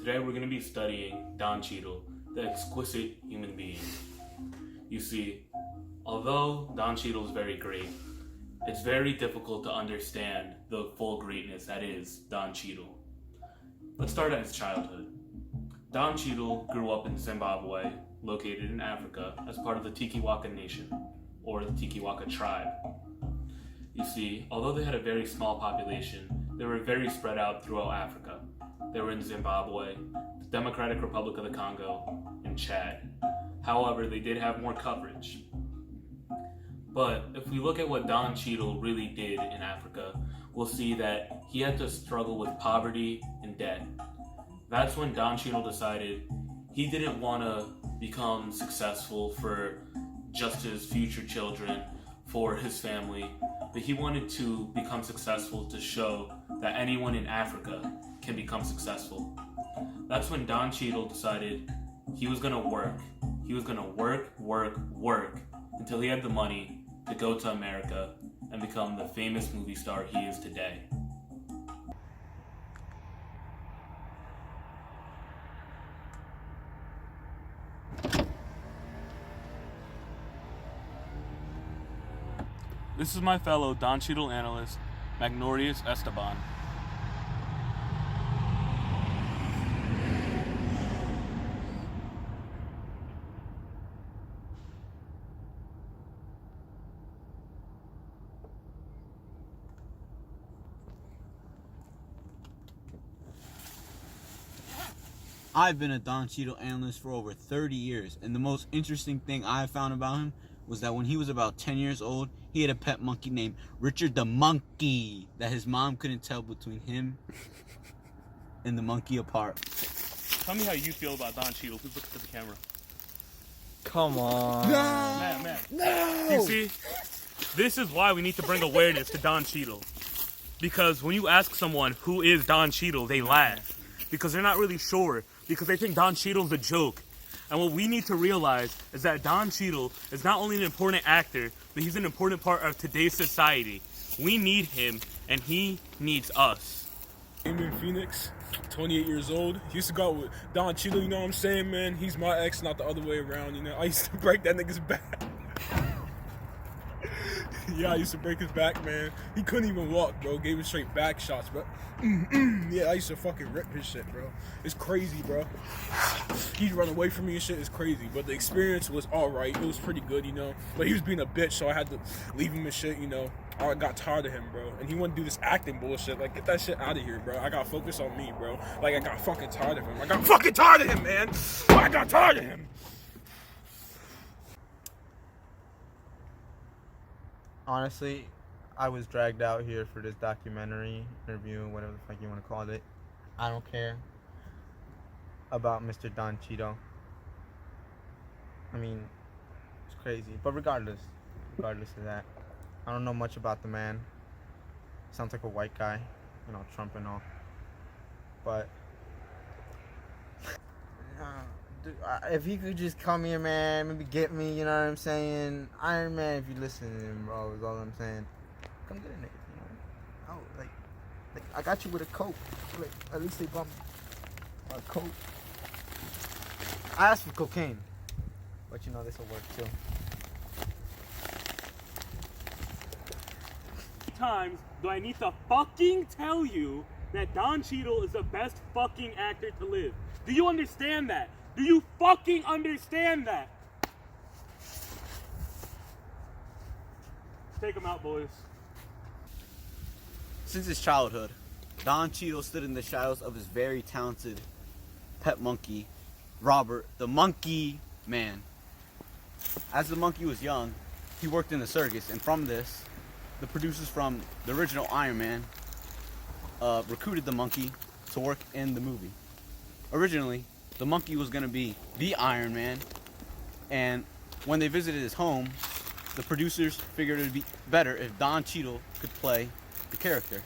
Today we're going to be studying Don Cheadle, the exquisite human being. You see, although Don Cheadle is very great, it's very difficult to understand the full greatness that is Don Cheadle. Let's start at his childhood. Don Cheadle grew up in Zimbabwe, located in Africa, as part of the Tikiwaka Nation, or the Tikiwaka tribe. You see, although they had a very small population, they were very spread out throughout Africa. They were in Zimbabwe, the Democratic Republic of the Congo, and Chad. However, they did have more coverage. But if we look at what Don Cheadle really did in Africa, we'll see that he had to struggle with poverty and debt. That's when Don Cheadle decided he didn't want to become successful for just his future children, for his family, but he wanted to become successful to show that anyone in Africa can become successful. That's when Don Cheadle decided he was going to work. He was going to work until he had the money to go to America and become the famous movie star he is today. This is my fellow Don Cheadle analyst, Magnorius Esteban. I've been a Don Cheadle analyst for over 30 years, and the most interesting thing I found about him was that when he was about 10 years old, he had a pet monkey named Richard the Monkey that his mom couldn't tell between him and the monkey apart. Tell me how you feel about Don Cheadle. Please look at the camera. Come on. No! Man. No! You see, this is why we need to bring awareness to Don Cheadle. Because when you ask someone who is Don Cheadle, they laugh. Because they're not really sure. Because they think Don Cheadle's a joke. And what we need to realize is that Don Cheadle is not only an important actor, but he's an important part of today's society. We need him, and he needs us. I'm in Phoenix, 28 years old. Used to go out with Don Cheadle, you know what I'm saying, man? He's my ex, not the other way around, you know? I used to break that nigga's back. Yeah, I used to break his back, man. He couldn't even walk, bro. Gave him straight back shots, bro. Yeah, I used to fucking rip his shit, bro. It's crazy, bro. He'd run away from me and shit. It's crazy. But the experience was alright. It was pretty good, you know? But he was being a bitch, so I had to leave him and shit, you know? I got tired of him, bro. And he wouldn't do this acting bullshit. Like, get that shit out of here, bro. I gotta focus on me, bro. Like, I got fucking tired of him. I got fucking tired of him, man. I got tired of him. Honestly, I was dragged out here for this documentary interview, whatever the fuck you want to call it. I don't care about Mr. Don Cheadle. I mean, it's crazy. But regardless of that, I don't know much about the man. Sounds like a white guy, you know, Trump and all. But dude, if he could just come here, man, maybe get me, you know what I'm saying? Iron Man, if you listen to him, bro, is all I'm saying. Come get a nigga, you know? Oh, like I got you with a coat. Like, at least they bought me a coat. I asked for cocaine, but you know this will work too. Times do I need to fucking tell you that Don Cheadle is the best fucking actor to live? Do you understand that? Do you fucking understand that? Take him out, boys. Since his childhood, Don Cheadle stood in the shadows of his very talented pet monkey, Robert, the Monkey Man. As the monkey was young, he worked in the circus, and from this, the producers from the original Iron Man recruited the monkey to work in the movie. Originally, the monkey was going to be the Iron Man, and when they visited his home, the producers figured it would be better if Don Cheadle could play the character.